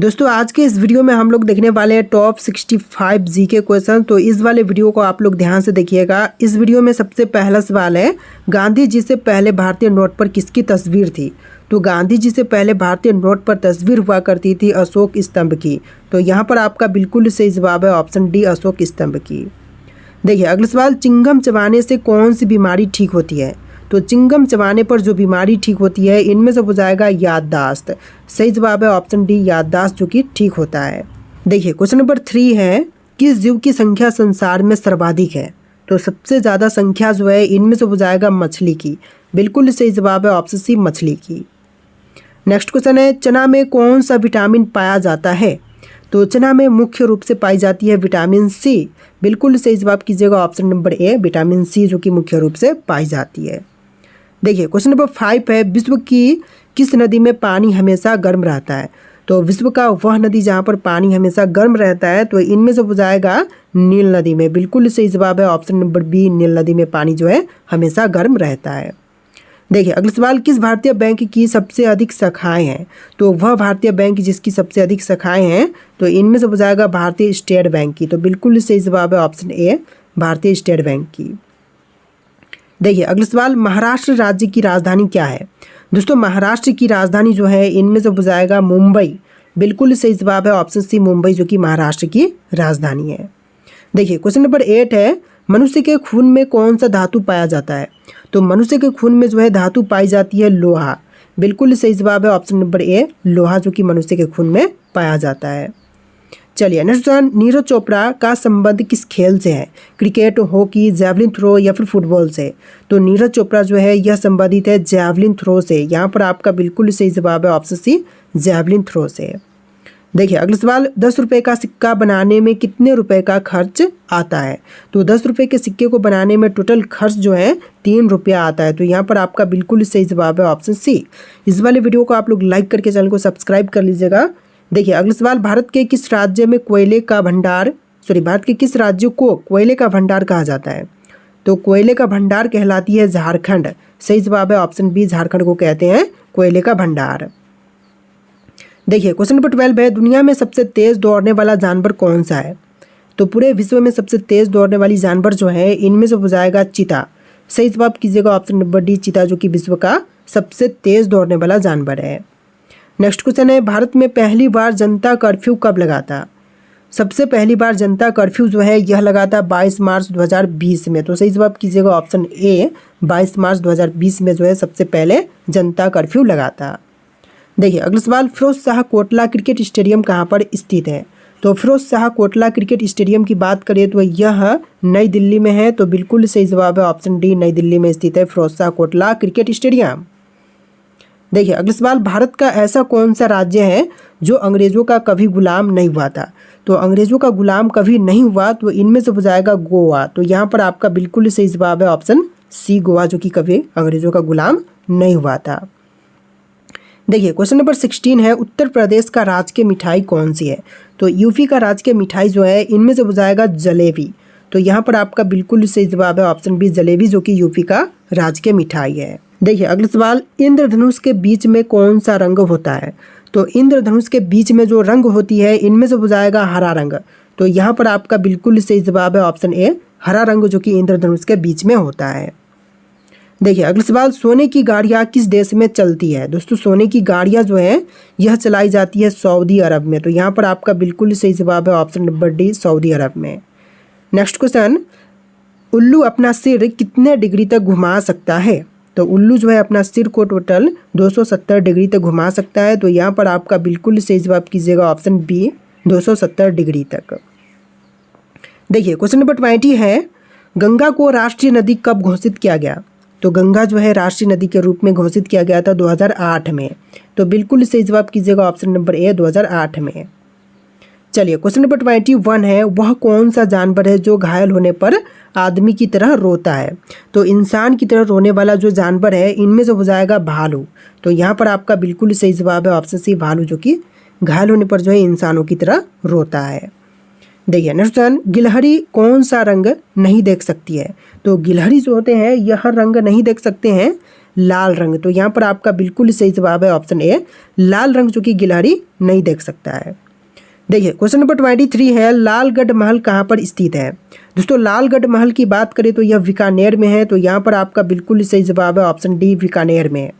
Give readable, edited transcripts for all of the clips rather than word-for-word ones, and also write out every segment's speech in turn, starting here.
दोस्तों आज के इस वीडियो में हम लोग देखने वाले हैं टॉप 65 जीके क्वेश्चन। तो इस वाले वीडियो को आप लोग ध्यान से देखिएगा। इस वीडियो में सबसे पहला सवाल है, गांधी जी से पहले भारतीय नोट पर किसकी तस्वीर थी? तो गांधी जी से पहले भारतीय नोट पर तस्वीर हुआ करती थी अशोक स्तंभ की। तो यहाँ पर आपका बिल्कुल सही जवाब है ऑप्शन डी, अशोक स्तंभ की। देखिए अगला सवाल, चिंगम चबाने से कौन सी बीमारी ठीक होती है? तो चिंगम चबाने पर जो बीमारी ठीक होती है इनमें से हो जाएगा याददाश्त। सही जवाब है ऑप्शन डी, याददाश्त जो कि ठीक होता है। देखिए क्वेश्चन नंबर 3 है, किस जीव की संख्या संसार में सर्वाधिक है? तो सबसे ज़्यादा संख्या जो है इनमें से हो जाएगा मछली की। बिल्कुल सही जवाब है ऑप्शन सी, मछली की। नेक्स्ट क्वेश्चन है, चना में कौन सा विटामिन पाया जाता है? तो चना में मुख्य रूप से पाई जाती है विटामिन सी। बिल्कुल सही जवाब कीजिएगा option number A, vitamin C जो कि मुख्य रूप से पाई जाती है। देखिए क्वेश्चन नंबर 5 है, विश्व की किस नदी में पानी हमेशा गर्म रहता है? तो विश्व का वह नदी जहाँ पर पानी हमेशा गर्म रहता है तो इनमें से हो जाएगा नील नदी में। बिल्कुल सही जवाब है ऑप्शन नंबर बी, नील नदी में पानी जो है हमेशा गर्म रहता है। देखिए अगला सवाल, किस भारतीय बैंक की सबसे अधिक शाखाएं हैं? तो वह भारतीय बैंक जिसकी सबसे अधिक शाखाएं हैं तो इनमें से हो जाएगा भारतीय स्टेट बैंक की। तो बिल्कुल सही जवाब है ऑप्शन ए, भारतीय स्टेट बैंक की। देखिए अगला सवाल, महाराष्ट्र राज्य की राजधानी क्या है? दोस्तों महाराष्ट्र की राजधानी जो है इनमें से हो जाएगा मुंबई। बिल्कुल सही जवाब है ऑप्शन सी, मुंबई जो कि महाराष्ट्र की राजधानी है। देखिए क्वेश्चन नंबर 8 है, मनुष्य के खून में कौन सा धातु पाया जाता है? तो मनुष्य के खून में जो है धातु पाई जाती है लोहा। बिल्कुल सही जवाब है ऑप्शन नंबर ए, लोहा जो कि मनुष्य के खून में पाया जाता है। चलिए नेक्स्ट क्वेश्चन, नीरज चोपड़ा का संबंध किस खेल से है? क्रिकेट, हॉकी, जैवलिन थ्रो या फिर फुटबॉल से? तो नीरज चोपड़ा जो है यह संबंधित है जैवलिन थ्रो से। यहाँ पर आपका बिल्कुल सही जवाब है ऑप्शन सी, जैवलिन थ्रो से। देखिए अगला सवाल, 10 रुपये का सिक्का बनाने में कितने रुपए का खर्च आता है? तो 10 रुपये के सिक्के को बनाने में टोटल खर्च जो है 3 रुपया आता है। तो यहाँ पर आपका बिल्कुल सही जवाब है ऑप्शन सी। इस वाले वीडियो को आप लोग लाइक करके चैनल को सब्सक्राइब कर लीजिएगा। देखिए अगला सवाल, भारत के किस राज्य में भारत के किस राज्य को कोयले का भंडार कहा जाता है? तो कोयले का भंडार कहलाती है झारखंड। सही जवाब है ऑप्शन बी, झारखंड को कहते हैं कोयले का भंडार। देखिए क्वेश्चन नंबर 12 है, दुनिया में सबसे तेज दौड़ने वाला जानवर कौन सा है? तो पूरे विश्व में सबसे तेज दौड़ने वाली जानवर जो है इनमें से हो जाएगा चीता। सही जवाब कीजिएगा ऑप्शन नंबर डी, चीता जो कि विश्व का सबसे तेज दौड़ने वाला जानवर है। नेक्स्ट क्वेश्चन है, भारत में पहली बार जनता कर्फ्यू कब लगा था? सबसे पहली बार जनता कर्फ्यू जो है यह लगा था 22 मार्च 2020 में। तो सही जवाब कीजिएगा ऑप्शन ए, 22 मार्च 2020 में जो है सबसे पहले जनता कर्फ्यू लगा था। देखिए अगला सवाल, फिरोज शाह कोटला क्रिकेट स्टेडियम कहाँ पर स्थित है? तो फिरोज शाह कोटला क्रिकेट स्टेडियम की बात करें तो यह नई दिल्ली में है। तो बिल्कुल सही जवाब है ऑप्शन डी, नई दिल्ली में स्थित है फिरोज शाह कोटला क्रिकेट स्टेडियम। देखिए अगला सवाल, भारत का ऐसा कौन सा राज्य है जो अंग्रेजों का कभी गुलाम नहीं हुआ था? तो अंग्रेजों का गुलाम कभी नहीं हुआ तो इनमें से हो जाएगा गोवा। तो यहाँ पर आपका बिल्कुल सही जवाब है ऑप्शन सी, गोवा जो कि कभी अंग्रेजों का गुलाम नहीं हुआ था। देखिए क्वेश्चन नंबर 16 है, उत्तर प्रदेश का राजकीय मिठाई कौन सी है? तो यूपी का राजकीय मिठाई जो है इनमें से हो जाएगा जलेबी। तो यहाँ पर आपका बिल्कुल सही जवाब है ऑप्शन बी, जलेबी जो कि यूपी का राजकीय मिठाई है। देखिए अगला सवाल, इंद्रधनुष के बीच में कौन सा रंग होता है? तो इंद्रधनुष के बीच में जो रंग होती है इनमें से हो जाएगा हरा रंग। तो यहाँ पर आपका बिल्कुल सही जवाब है ऑप्शन ए, हरा रंग जो कि इंद्रधनुष के बीच में होता है। देखिए अगला सवाल, सोने की गाड़ियाँ किस देश में चलती है? दोस्तों सोने की गाड़ियाँ जो है यह चलाई जाती है सऊदी अरब में। तो यहाँ पर आपका बिल्कुल सही जवाब है ऑप्शन नंबर डी, सऊदी अरब में। नेक्स्ट क्वेश्चन, उल्लू अपना सिर कितने डिग्री तक घुमा सकता है? तो उल्लू जो है अपना सिर को टोटल 270 डिग्री तक घुमा सकता है। तो यहाँ पर आपका बिल्कुल सही जवाब कीजिएगा ऑप्शन बी, 270 डिग्री तक। देखिए क्वेश्चन नंबर 20 है, गंगा को राष्ट्रीय नदी कब घोषित किया गया? तो गंगा जो है राष्ट्रीय नदी के रूप में घोषित किया गया था 2008 में। तो बिल्कुल सही जवाब कीजिएगा ऑप्शन नंबर ए, 2008 में। चलिए क्वेश्चन नंबर 21 है, वह कौन सा जानवर है जो घायल होने पर आदमी की तरह रोता है? तो इंसान की तरह रोने वाला जो जानवर है इनमें से हो जाएगा भालू। तो यहाँ पर आपका बिल्कुल सही जवाब है ऑप्शन सी, भालू जो कि घायल होने पर जो है इंसानों की तरह रोता है। देखिए नेक्स्ट क्वेश्चन, गिलहरी कौन सा रंग नहीं देख सकती है? तो गिलहरी जो होते हैं यह रंग नहीं देख सकते हैं, लाल रंग। तो यहाँ पर आपका बिल्कुल सही जवाब है ऑप्शन ए लाल रंग, जो कि गिलहरी नहीं देख सकता है। देखिए क्वेश्चन नंबर 23 है, लालगढ़ महल कहाँ पर स्थित है। दोस्तों लालगढ़ महल की बात करें तो यह बीकानेर में है। तो यहाँ पर आपका बिल्कुल सही जवाब है ऑप्शन डी बीकानेर में।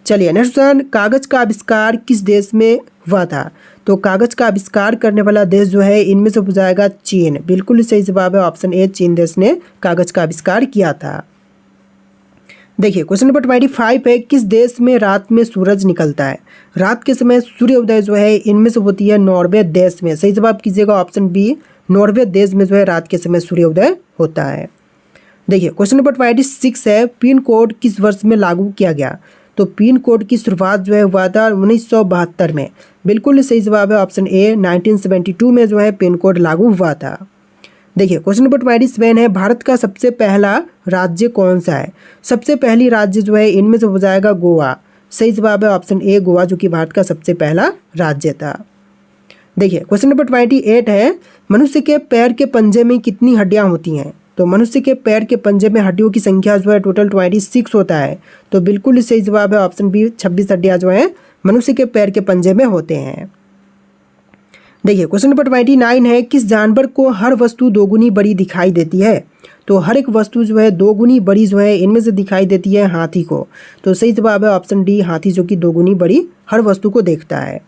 चलिए नेक्स्ट क्वेश्चन, कागज का आविष्कार किस देश में हुआ था। तो कागज का आविष्कार करने वाला देश जो है इनमें से हो जाएगा चीन। बिल्कुल सही जवाब है ऑप्शन ए चीन देश ने कागज का आविष्कार किया था। देखिए क्वेश्चन नंबर 25 है, किस देश में रात में सूरज निकलता है। रात के समय सूर्योदय जो है इनमें से होती है नॉर्वे देश में। सही जवाब कीजिएगा ऑप्शन बी, नॉर्वे देश में जो है रात के समय सूर्योदय होता है। देखिए क्वेश्चन नंबर 26 है, पिन कोड किस वर्ष में लागू किया गया। तो पिन कोड की शुरुआत जो है हुआ था 1972 में। बिल्कुल सही जवाब है ऑप्शन ए 1972 में जो है पिन कोड लागू हुआ था। देखिए क्वेश्चन नंबर 27 है, भारत का सबसे पहला राज्य कौन सा है। सबसे पहली राज्य जो है इनमें से हो जाएगा गोवा। सही जवाब है ऑप्शन ए गोवा, जो कि भारत का सबसे पहला राज्य था। देखिए क्वेश्चन नंबर 28 है, मनुष्य के पैर के पंजे में कितनी हड्डियां होती हैं। तो मनुष्य के पैर के पंजे में हड्डियों की संख्या जो है टोटल 26 होता है। तो बिल्कुल सही जवाब है ऑप्शन बी 26 हड्डियां जो है मनुष्य के पैर के पंजे में होते हैं। देखिए क्वेश्चन नंबर 29 है, किस जानवर को हर वस्तु दोगुनी बड़ी दिखाई देती है। तो हर एक वस्तु जो है दोगुनी बड़ी जो है इनमें से दिखाई देती है हाथी को। तो सही जवाब है ऑप्शन डी हाथी, जो कि दोगुनी बड़ी हर वस्तु को देखता है।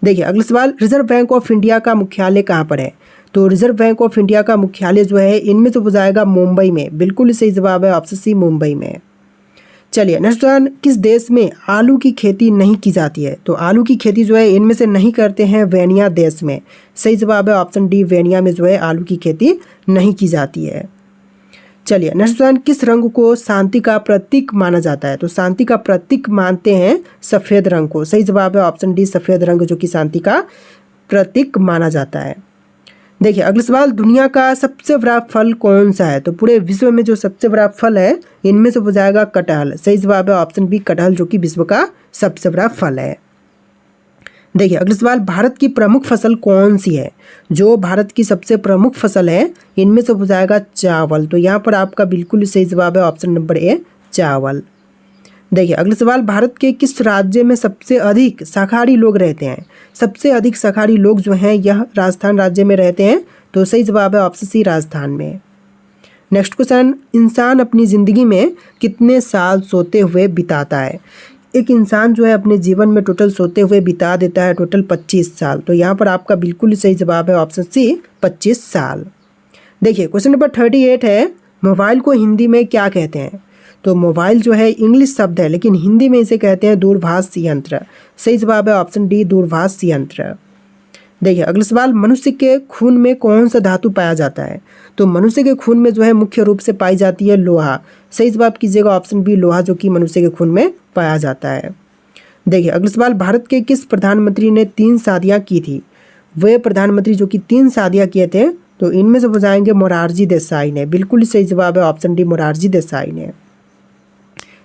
देखिए अगला सवाल, रिजर्व बैंक ऑफ इंडिया का मुख्यालय कहाँ पर है। तो रिजर्व बैंक ऑफ इंडिया का मुख्यालय जो है इनमें से हो जाएगा मुंबई में। बिल्कुल सही जवाब है ऑप्शन सी मुंबई में। चलिए नेक्स्ट वन, किस देश में आलू की खेती नहीं की जाती है। तो आलू की खेती जो है इनमें से नहीं करते हैं वेनिया देश में। सही जवाब है ऑप्शन डी वेनिया में जो है आलू की खेती नहीं की जाती है। चलिए नेक्स्ट वन, किस रंग को शांति का प्रतीक माना जाता है। तो शांति का प्रतीक मानते हैं सफ़ेद रंग को। सही जवाब है ऑप्शन डी सफ़ेद रंग, जो कि शांति का प्रतीक माना जाता है। देखिए अगला सवाल, दुनिया का सबसे बड़ा फल कौन सा है। तो पूरे विश्व में जो सबसे बड़ा फल है इनमें से हो जाएगा कटहल। सही जवाब है ऑप्शन बी कटहल, जो कि विश्व का सबसे बड़ा फल है। देखिए अगला सवाल, भारत की प्रमुख फसल कौन सी है। जो भारत की सबसे प्रमुख फसल है इनमें से हो जाएगा चावल। तो यहाँ पर आपका बिल्कुल सही जवाब है ऑप्शन नंबर ए चावल। देखिए अगला सवाल, भारत के किस राज्य में सबसे अधिक शाकाहारी लोग रहते हैं। सबसे अधिक शाकाहारी लोग जो हैं यह राजस्थान राज्य में रहते हैं। तो सही जवाब है ऑप्शन सी राजस्थान में। नेक्स्ट क्वेश्चन, इंसान अपनी ज़िंदगी में कितने साल सोते हुए बिताता है। एक इंसान जो है अपने जीवन में टोटल सोते हुए बिता देता है टोटल 25 साल। तो यहाँ पर आपका बिल्कुल सही जवाब है ऑप्शन सी 25 साल। देखिए क्वेश्चन नंबर 38 है, मोबाइल को हिंदी में क्या कहते हैं। तो मोबाइल जो है इंग्लिश शब्द है, लेकिन हिंदी में इसे कहते हैं दूरभाष यंत्र। सही जवाब है ऑप्शन डी दूरभाष यंत्र। देखिए अगला सवाल, मनुष्य के खून में कौन सा धातु पाया जाता है। तो मनुष्य के खून में जो है मुख्य रूप से पाई जाती है लोहा। सही जवाब कीजिएगा ऑप्शन बी लोहा, जो कि मनुष्य के खून में पाया जाता है। देखिए अगला सवाल, भारत के किस प्रधानमंत्री ने 3 शादियाँ की थी। वे प्रधानमंत्री जो कि 3 शादियाँ किए थे, तो इनमें से हो जाएंगे मोरारजी देसाई ने। बिल्कुल सही जवाब है ऑप्शन डी मोरारजी देसाई ने।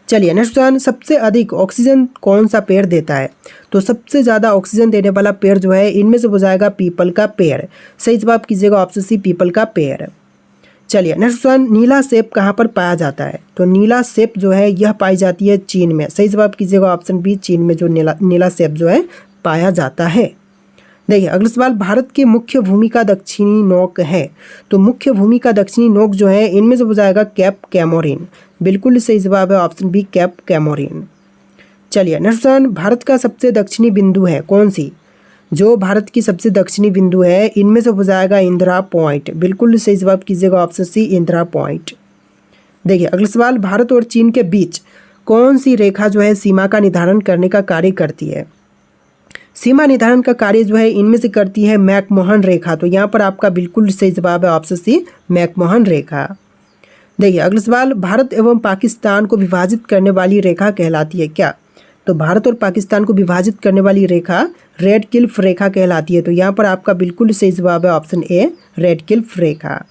चलिए नेक्स्ट वन, सबसे अधिक ऑक्सीजन कौन सा पेड़ देता है। तो सबसे ज़्यादा ऑक्सीजन देने वाला पेड़ जो है इनमें से हो जाएगा पीपल का पेड़। सही जवाब कीजिएगा ऑप्शन सी पीपल का पेड़। चलिए नेक्स्ट वन, नीला सेब कहाँ पर पाया जाता है। तो नीला सेब जो है यह पाई जाती है चीन में। सही जवाब कीजिएगा ऑप्शन बी चीन में जो नीला सेब जो है पाया जाता है। देखिए अगला सवाल, भारत की मुख्य भूमि का दक्षिणी नोक है। तो मुख्य भूमि का दक्षिणी नोक जो है इनमें से हो जाएगा कैप कैमोरिन। बिल्कुल सही जवाब है ऑप्शन बी कैप कैमोरिन। चलिए नेक्स्ट वन, भारत का सबसे दक्षिणी बिंदु है कौन सी। जो भारत की सबसे दक्षिणी बिंदु है इनमें से हो जाएगा इंदिरा पॉइंट। बिल्कुल सही जवाब कीजिएगा ऑप्शन सी इंदिरा पॉइंट। देखिए अगला सवाल, भारत और चीन के बीच कौन सी रेखा जो है सीमा का निर्धारण करने का कार्य करती है। सीमा निर्धारण का कार्य जो है इनमें से करती है मैकमोहन रेखा। तो यहाँ पर आपका बिल्कुल सही जवाब है ऑप्शन सी मैकमोहन रेखा। देखिए अगला सवाल, भारत एवं पाकिस्तान को विभाजित करने वाली रेखा कहलाती है क्या। तो भारत और पाकिस्तान को विभाजित करने वाली रेखा रेड क्लिफ रेखा कहलाती है। तो यहाँ पर आपका बिल्कुल सही जवाब है ऑप्शन ए रेड क्लिफ रेखा।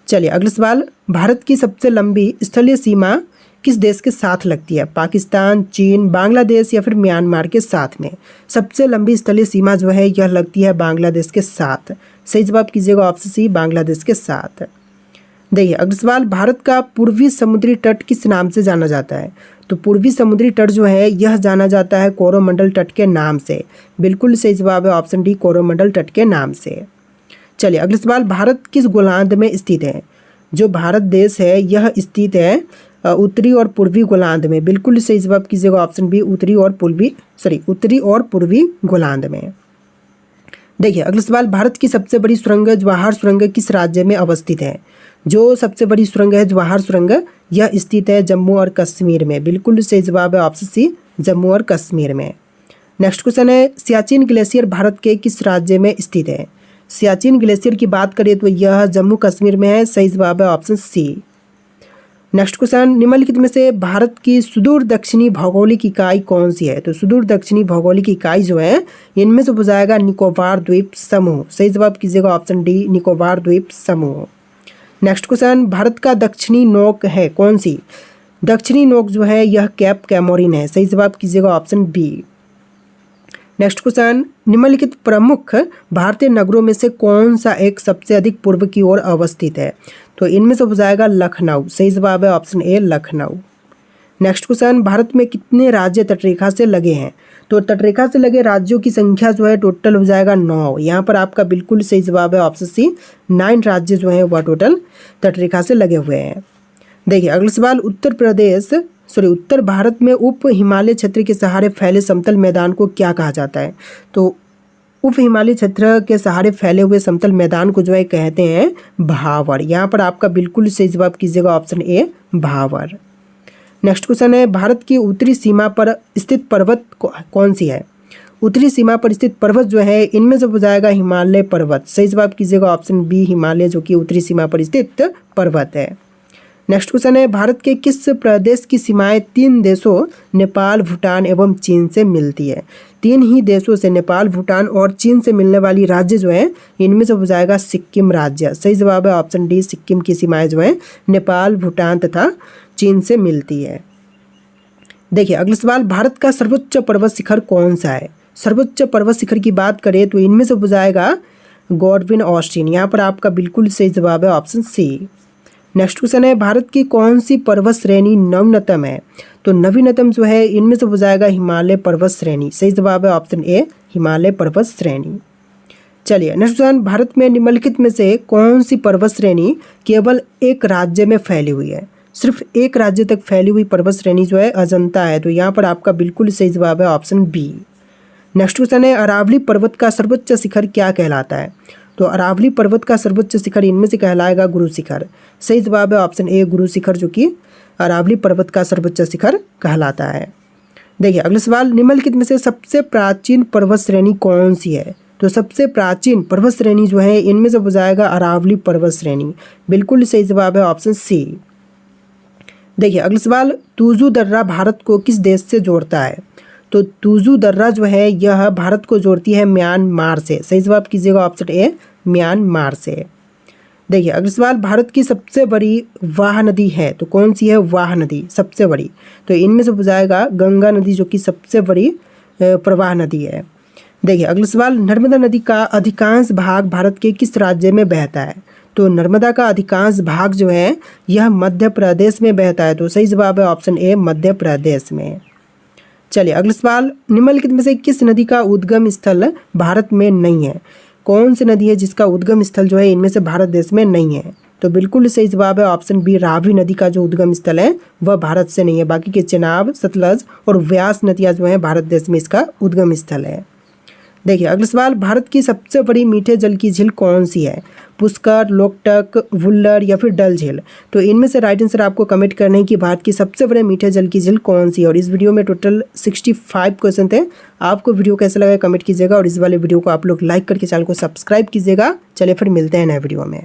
चलिए अगला सवाल, भारत की सबसे लंबी स्थलीय सीमा किस देश के साथ लगती है। पाकिस्तान, चीन, बांग्लादेश या फिर म्यांमार के साथ में। सबसे लंबी स्थलीय सीमा जो है यह लगती है बांग्लादेश के साथ। सही जवाब कीजिएगा ऑप्शन सी बांग्लादेश के साथ। देखिए अगला सवाल, भारत का पूर्वी समुद्री तट किस नाम से जाना जाता है? तो पूर्वी समुद्री तट जो है यह जाना जाता है कोरोमंडल तट के नाम से। बिल्कुल सही जवाब है ऑप्शन डी, कोरोमंडल तट के नाम से। चलिए अगला सवाल, भारत किस गोलार्ध में स्थित है? जो भारत देश है यह स्थित है उत्तरी और पूर्वी गोलार्ध में। बिल्कुल सही जवाब कीजिएगा ऑप्शन बी, उत्तरी और पूर्वी गोलार्ध में। देखिए अगला सवाल, भारत की सबसे बड़ी सुरंग जवाहर सुरंग किस राज्य में अवस्थित है? जो सबसे बड़ी सुरंग है जवाहर सुरंग यह स्थित है जम्मू और कश्मीर में। बिल्कुल सही जवाब है ऑप्शन सी, जम्मू और कश्मीर में। नेक्स्ट क्वेश्चन है, सियाचिन ग्लेशियर भारत के किस राज्य में स्थित है? सियाचिन ग्लेशियर की बात करें तो यह जम्मू कश्मीर में है। सही जवाब है ऑप्शन सी। नेक्स्ट क्वेश्चन, निम्नलिखित में से भारत की सुदूर दक्षिणी भौगोलिक इकाई कौन सी है? तो सुदूर दक्षिणी भौगोलिक इकाई जो है इनमें से हो जाएगा निकोबार द्वीप समूह। सही जवाब कीजिएगा ऑप्शन डी, निकोबार द्वीप समूह। नेक्स्ट क्वेश्चन, भारत का दक्षिणी नोक है कौन सी? दक्षिणी नोक जो है यह कैप कैमोरिन है। सही जवाब कीजिएगा ऑप्शन बी। नेक्स्ट क्वेश्चन, निम्नलिखित प्रमुख भारतीय नगरों में से कौन सा एक सबसे अधिक पूर्व की ओर अवस्थित है? तो इनमें से हो जाएगा लखनऊ। सही जवाब है option A, Lucknow. Next question, Bharat में कितने राज्य तटरेखा से लगे हैं? तो तटरेखा से लगे राज्यों की संख्या जो है टोटल हो जाएगा 9। यहाँ पर आपका बिल्कुल सही जवाब है ऑप्शन सी, 9 राज्य जो हैं वह टोटल तटरेखा से लगे हुए हैं। देखिए अगला सवाल, उत्तर भारत में उप हिमालय क्षेत्र के सहारे फैले समतल मैदान को क्या कहा जाता है? तो उप हिमालय क्षेत्र के सहारे फैले हुए समतल मैदान को जो है कहते हैं भावर। यहाँ पर आपका बिल्कुल सही जवाब कीजिएगा ऑप्शन ए, भावर। नेक्स्ट क्वेश्चन है, भारत की उत्तरी सीमा पर स्थित पर्वत कौन सी है? उत्तरी सीमा पर स्थित पर्वत जो है इनमें से हो जाएगा हिमालय पर्वत। सही जवाब कीजिएगा ऑप्शन बी, हिमालय, जो कि उत्तरी सीमा पर स्थित पर्वत है। नेक्स्ट क्वेश्चन है, भारत के किस प्रदेश की सीमाएं 3 देशों नेपाल, भूटान एवं चीन से मिलती है? 3 ही देशों से, नेपाल, भूटान और चीन से मिलने वाली राज्य जो है इनमें से हो जाएगा सिक्किम राज्य। सही जवाब है ऑप्शन डी, सिक्किम की सीमाएं जो है नेपाल, भूटान तथा चीन से मिलती है। देखिए अगला सवाल, भारत का सर्वोच्च पर्वत शिखर कौन सा है? सर्वोच्च पर्वत शिखर की बात करें तो इनमें से हो जाएगा गॉडविन ऑस्टिन। यहाँ पर आपका बिल्कुल सही जवाब है ऑप्शन सी। नेक्स्ट क्वेश्चन है, भारत की कौन सी पर्वत श्रेणी नवीनतम है? तो नवीनतम जो है इनमें से हो जाएगा हिमालय पर्वत श्रेणी। सही जवाब है ऑप्शन ए, हिमालय पर्वत श्रेणी। चलिए नेक्स्ट क्वेश्चन, भारत में निम्नलिखित में से कौन सी पर्वत श्रेणी केवल एक राज्य में फैली हुई है? सिर्फ एक राज्य तक फैली हुई पर्वत श्रेणी जो है अजंता है। तो यहाँ पर आपका बिल्कुल सही जवाब है ऑप्शन बी। नेक्स्ट क्वेश्चन है, अरावली पर्वत का सर्वोच्च शिखर क्या कहलाता है? तो अरावली पर्वत का सर्वोच्च शिखर इनमें से कहलाएगा गुरु शिखर। सही जवाब है ऑप्शन ए, गुरु शिखर, जो कि अरावली पर्वत का सर्वोच्च शिखर कहलाता है। देखिए अगला सवाल, निम्नलिखित में से सबसे प्राचीन पर्वत श्रेणी कौन सी है? तो सबसे प्राचीन पर्वत श्रेणी जो है इनमें से हो जाएगा अरावली पर्वत श्रेणी। बिल्कुल सही जवाब है ऑप्शन सी। देखिए अगला सवाल, तुजु दर्रा भारत को किस देश से जोड़ता है? तो तुजु दर्रा जो है यह भारत को जोड़ती है म्यांमार से। सही जवाब कीजिएगा ऑप्शन ए, म्यांमार से। देखिए अगला सवाल, भारत की सबसे बड़ी वाह नदी है तो कौन सी है वाह नदी सबसे बड़ी? तो इनमें से हो जाएगा गंगा नदी, जो कि सबसे बड़ी प्रवाह नदी है। देखिए अगला सवाल, नर्मदा नदी का अधिकांश भाग भारत के किस राज्य में बहता है? तो नर्मदा का अधिकांश भाग जो है यह मध्य प्रदेश में बहता है। तो सही जवाब है ऑप्शन ए, मध्य प्रदेश में। चलिए अगला सवाल, निम्नलिखित में से किस नदी का उद्गम स्थल भारत में नहीं है? कौन सी नदी है जिसका उद्गम स्थल जो है इनमें से भारत देश में नहीं है? तो बिल्कुल सही जवाब है ऑप्शन बी, रावी नदी का जो उद्गम स्थल है वह भारत से नहीं है। बाकी के चेनाब, सतलज और व्यास नदियाँ जो हैं भारत देश में इसका उद्गम स्थल है। देखिए अगला सवाल, भारत की सबसे बड़ी मीठे जल की झील कौन सी है? पुष्कर, लोकटक, वुल्लर या फिर डल झील? तो इनमें से राइट आंसर आपको कमेंट करना है कि भारत की सबसे बड़े मीठे जल की झील कौन सी है। और इस वीडियो में टोटल 65 क्वेश्चन थे। आपको वीडियो कैसा लगा कमेंट कीजिएगा और इस वाले वीडियो को आप लोग लाइक करके चैनल को सब्सक्राइब कीजिएगा। चलिए फिर मिलते हैं नए वीडियो में।